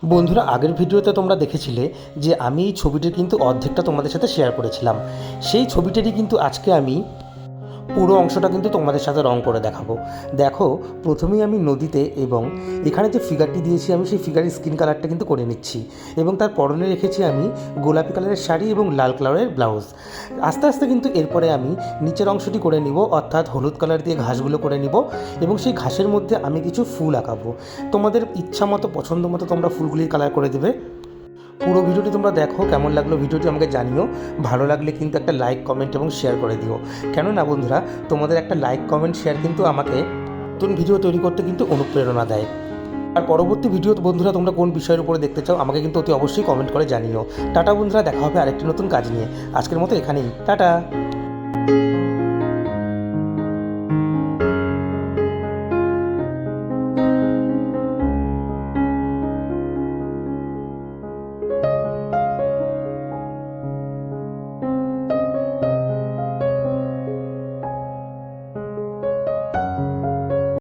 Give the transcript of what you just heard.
বন্ধুরা, আগের ভিডিওতে তোমরা দেখেছিলে যে আমি এই ছবিটির কিন্তু অর্ধেকটা তোমাদের সাথে শেয়ার করেছিলাম। সেই ছবিটিরই কিন্তু আজকে আমি পুরো অংশটা কিন্তু তোমাদের সাথে রং করে দেখাবো। দেখো, প্রথমেই আমি নদীতে এবং এখানে যে ফিগারটি দিয়েছি আমি সেই ফিগারের স্কিন কালারটা কিন্তু করে নিচ্ছি এবং তার পরনে রেখেছি আমি গোলাপি কালারের শাড়ি এবং লাল কালারের ব্লাউজ। আস্তে আস্তে কিন্তু এরপরে আমি নিচের অংশটি করে নিব, অর্থাৎ হলুদ কালার দিয়ে ঘাসগুলো করে নিব এবং সেই ঘাসের মধ্যে আমি কিছু ফুল আঁকাবো। তোমাদের ইচ্ছা মতো পছন্দ মতো তোমরা ফুলগুলির কালার করে দেবে। পুরো ভিডিওটি তোমরা দেখো, কেমন লাগলো ভিডিওটি আমাকে জানিও। ভালো লাগলে কিন্তু একটা লাইক, কমেন্ট এবং শেয়ার করে দিও। কেননা বন্ধুরা, তোমাদের একটা লাইক, কমেন্ট, শেয়ার কিন্তু আমাকে নতুন ভিডিও তৈরি করতে কিন্তু অনুপ্রেরণা দেয়। আর পরবর্তী ভিডিও বন্ধুরা তোমরা কোন বিষয়ের উপরে দেখতে চাও আমাকে কিন্তু অতি অবশ্যই কমেন্ট করে জানিও। টাটা বন্ধুরা, দেখা হবে আরেকটি নতুন কাজ নিয়ে। আজকের মতো এখানেই টাটা।